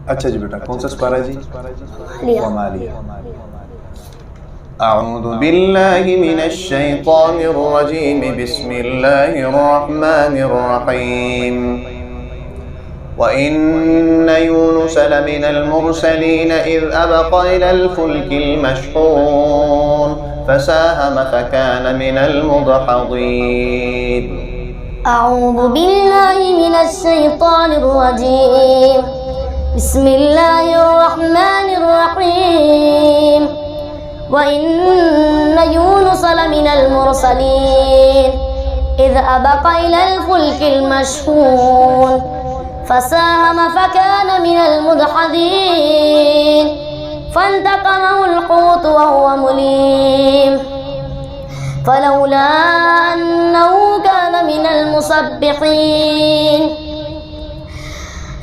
अच्छा जी बेटा, कौन सा सुपारा जी? वमालिया। अऊज़ु बिल्लाहि मिनश शैतानिर रजीम, बिस्मिल्लाहिर रहमानिर रहीम। व इन्न यूनुस लमिनल मुरसलीन इज़ अबक़ा इलल फुल्किल मशहून फसाहम फकान मिनल मुदहदीन। अऊज़ु बिल्लाहि मिनश शैतानिर रजीम, बिस्मिल्लाहिर रहमानिर रहीम। व इन्न यूनुस लमिनल मुरसलीन इज़ अबक़ा इलल फुल्किल मशहून फसाहम फकान मिनल मुदहदीन फल्तक़महुल हूत वहुव मुलीम फलौला अन्नहु कान मिनल मुसब्बिहीन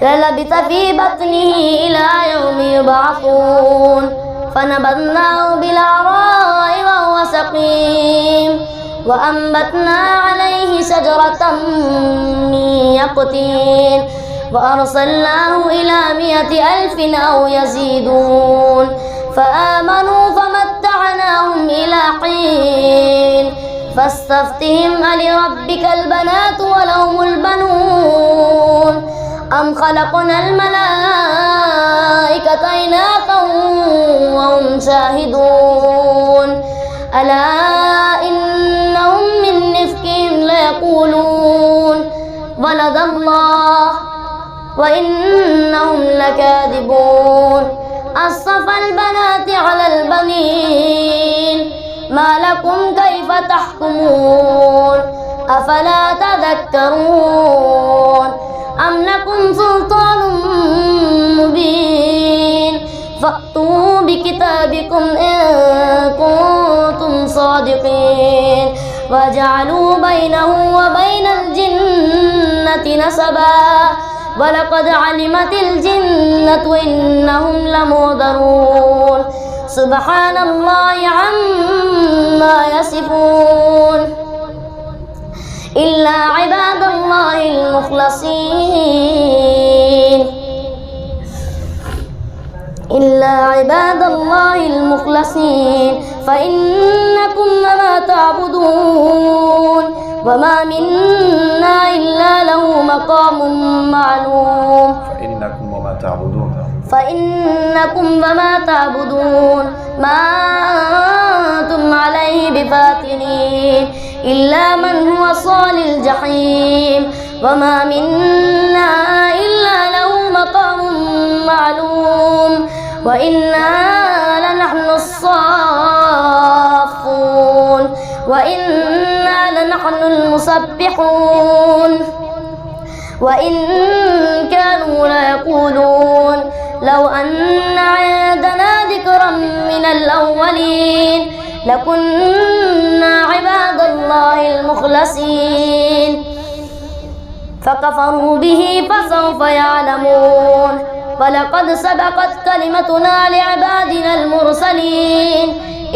ललबिथ फी बत्निही इला यौमि युबअसून फनबذनाहु बिलअराइ वहुव सक़ीम वअंबतना अलैहि शजरतम मिन यक़तीन वअरसलनाहु इला मिअति अल्फिन औ यज़ीदून फआमनू फमत्तअनाहुम इला हीन फस्तफ्तिहिम अलिरब्बिकल बनातु वलहुमुल बनून अम खलक़नल मलाइकता इनाथन वहुम शाहिदून अला इन्नहुम मिन इफ़्किहिम लयक़ूलून वलदल्लाह व इन्नहुम लकादिबून अस्सफ़ल बनाति अलल बनीन मा लकुम कैफ़ तहकुमून अफला तज़क्करून अम लकुम सुल्तानुम मुबीन फ़अतू बिकिताबिकुम इन कुंतुम सादिक़ीन वजअलू बैनहु व बैनल जिन्नति नसबा वलक़द अलिमतिल जिन्नतु इन्नहुम लमुहदरून सुब्हानल्लाहि अम्मा यसिफून इल्ला इबादल्लाहिल मुख़लसीन इल्ला इबादल्लाहिल मुख़लसीन फ़इन्नकुम वमा तअबुदून वमा मिन्ना इल्ला लहु मक़ामुम मालूम फ़इन्नकुम वमा तअबुदून मा अंतुम अलैहि बिफ़ातिनीन इल्ला मन हुवा सालिल जहीम वमा मिन्ना इल्ला लहु मक़ामुम मालूम व इन्ना लनहनुस्साफ़ून व इन्ना लनहनुल मुसब्बिहून व इन कानू लयक़ूलून लौ अन्ना इंदना ज़िक्रम मिनल अव्वलीन लकुन्ना इबादल्लाहिल मुख़लसीन फ़कफ़रू बिही फ़सौफ़ यअलमून वलक़द सबक़त कलिमतुना लिइबादिनल मुरसलीन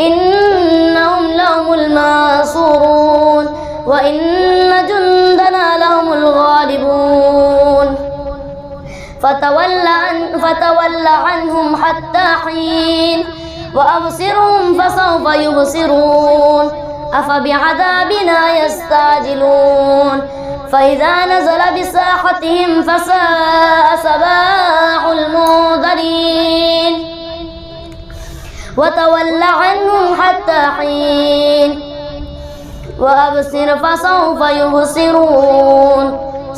इन्नहुम लहुमुल मंसूरून व इन्न जुंदना लहुमुल गालिबून फ़तवल्ल अन्हुम हत्ता हीन वअबसिरहुम फ़सौफ़ युबसिरून अफ़बिअज़ाबिना यस्ताजिलून फ़इज़ा नज़ल बिसाहतिहिम फ़साअ सबाहुल मुंज़रीन वतवल्ल अन्हुम हत्ता हीन वअबसिर फ़सौफ़ युबसिरून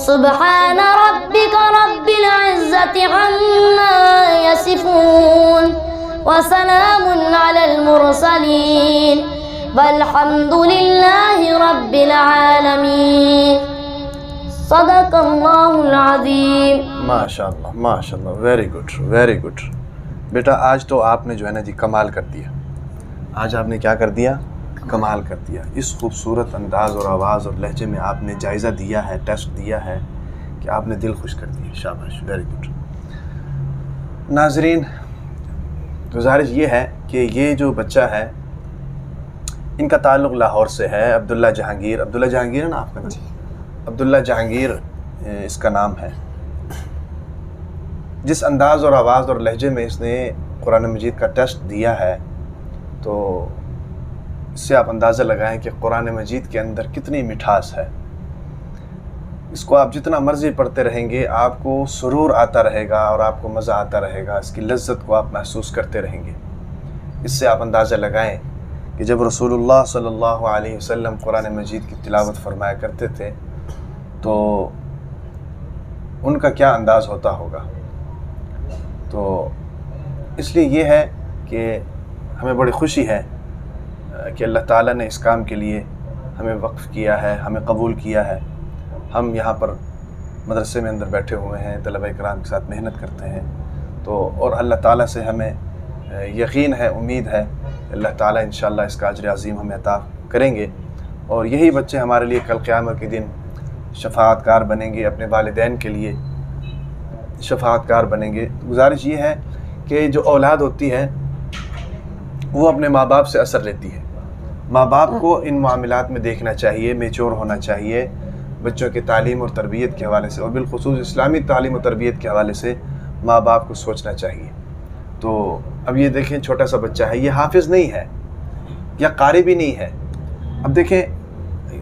सुब्हान रब्बिक रब्बिल इज़्ज़ति अम्मा यसिफ़ून वसलामुन अलल मुरसलीन वल्हम्दुलिल्लाहि रब्बिल आलमीन सदक़ल्लाहुल अज़ीम। माशाअल्लाह माशाअल्लाह, वेरी गुड वेरी गुड। बेटा आज तो आपने जो है ना जी कमाल कर दिया। आज आपने क्या कर दिया? कमाल कर दिया। इस खूबसूरत अंदाज़ और आवाज़ और लहजे में आपने जायज़ा दिया है, टेस्ट दिया है कि आपने दिल खुश कर दिया। शाबाश, वेरी गुड। नाज़रीन, गुजारिश ये है कि ये जो बच्चा है इनका ताल्लुक़ लाहौर से है। अब्दुल्ला जहांगीर है ना आपका नाम? अब्दुल्ला जहांगीर इसका नाम है। جس انداز اور آواز اور لہجے میں اس نے قرآن مجید کا ٹیسٹ دیا ہے تو اس سے آپ اندازہ لگائیں کہ قرآن مجید کے اندر کتنی مٹھاس ہے. اس کو آپ جتنا مرضی پڑھتے رہیں گے آپ کو سرور آتا رہے گا اور آپ کو مزہ آتا رہے گا، اس کی لذت کو آپ محسوس کرتے رہیں گے. اس سے آپ اندازہ لگائیں کہ جب رسول اللہ صلی اللہ علیہ وسلم قرآن مجید کی تلاوت فرمایا کرتے تھے تو ان کا کیا انداز ہوتا ہوگا. تو اس لیے یہ ہے کہ ہمیں بڑی خوشی ہے کہ اللہ تعالیٰ نے اس کام کے لیے ہمیں وقف کیا ہے، ہمیں قبول کیا ہے. ہم یہاں پر مدرسے میں اندر بیٹھے ہوئے ہیں، طلبہ کرام کے ساتھ محنت کرتے ہیں تو اور اللہ تعالیٰ سے ہمیں یقین ہے، امید ہے کہ اللہ تعالیٰ انشاءاللہ اس کا اجر عظیم ہمیں عطا کریں گے. اور یہی بچے ہمارے لیے کل قیامت کے دن شفاعت کار بنیں گے، اپنے والدین کے لیے شفاعت کار بنیں گے. گزارش یہ ہے کہ جو اولاد ہوتی ہے وہ اپنے ماں باپ سے اثر لیتی ہے. ماں باپ کو ان معاملات میں دیکھنا چاہیے، میچور ہونا چاہیے. بچوں کی تعلیم اور تربیت کے حوالے سے اور بالخصوص اسلامی تعلیم و تربیت کے حوالے سے ماں باپ کو سوچنا چاہیے. تو اب یہ دیکھیں چھوٹا سا بچہ ہے، یہ حافظ نہیں ہے یا قاری بھی نہیں ہے. اب دیکھیں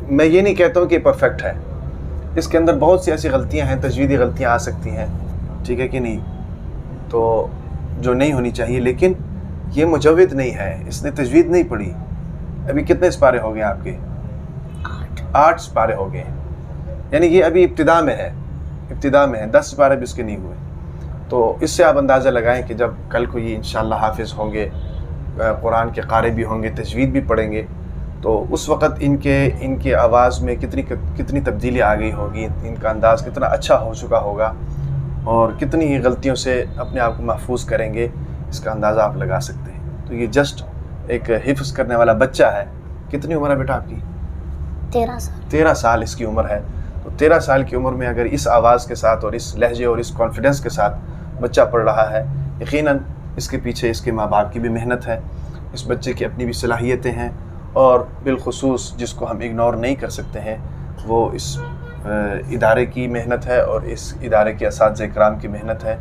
میں یہ نہیں کہتا ہوں کہ یہ پرفیکٹ ہے، اس کے اندر بہت سی ایسی غلطیاں ہیں، تجویدی غلطیاں آ سکتی ہیں، ٹھیک ہے کہ نہیں، تو جو نہیں ہونی چاہیے. لیکن یہ مجود نہیں ہے، اس نے تجوید نہیں پڑھی. ابھی کتنے سپارے ہو گئے آپ کے؟ 8 سپارے ہو گئے، یعنی یہ ابھی ابتدا میں ہے، 10 سپارے بھی اس کے نہیں ہوئے. تو اس سے آپ اندازہ لگائیں کہ جب کل کو یہ انشاءاللہ حافظ ہوں گے، قرآن کے قاری بھی ہوں گے، تجوید بھی پڑھیں گے، تو اس وقت ان کے آواز میں کتنی تبدیلی آ گئی ہوگی، ان کا انداز کتنا اچھا ہو چکا ہوگا اور کتنی ہی غلطیوں سے اپنے آپ کو محفوظ کریں گے، اس کا اندازہ آپ لگا سکتے ہیں. تو یہ جسٹ ایک حفظ کرنے والا بچہ ہے. کتنی عمر ہے بیٹا آپ کی؟ 13 سال. 13 سال اس کی عمر ہے. تو 13 سال کی عمر میں اگر اس آواز کے ساتھ اور اس لہجے اور اس کانفیڈنس کے ساتھ بچہ پڑھ رہا ہے، یقیناً اس کے پیچھے اس کے ماں باپ کی بھی محنت ہے، اس بچے کی اپنی بھی صلاحیتیں ہیں، اور بالخصوص جس کو ہم اگنور نہیں کر سکتے ہیں وہ اس ادارے کی محنت ہے اور اس ادارے کے اساتذہ کرام کی محنت ہے،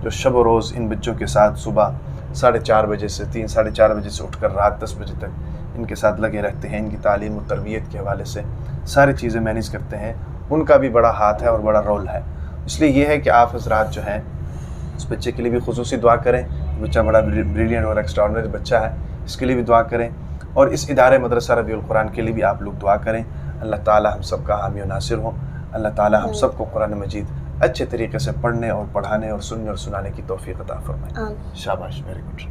جو شب و روز ان بچوں کے ساتھ صبح 4:30 بجے سے 3-4:30 بجے سے اٹھ کر رات 10 بجے تک ان کے ساتھ لگے رہتے ہیں. ان کی تعلیم و تربیت کے حوالے سے ساری چیزیں مینیج کرتے ہیں. ان کا بھی بڑا ہاتھ ہے اور بڑا رول ہے. اس لیے یہ ہے کہ آپ حضرات جو ہیں اس بچے کے لیے بھی خصوصی دعا کریں. بچہ بڑا بریلینٹ اور ایکسٹراڈنری بچہ ہے، اس کے لیے بھی دعا کریں، اور اس ادارے مدرسہ ربیع القرآن کے لیے بھی آپ لوگ دعا کریں. اللہ تعالی ہم سب کا حامی و ناصر ہوں. اللہ تعالی ہم سب کو قرآن مجید اچھے طریقے سے پڑھنے اور پڑھانے اور سننے اور سنانے کی توفیق عطا فرمائے. شاباش، ویری گڈ.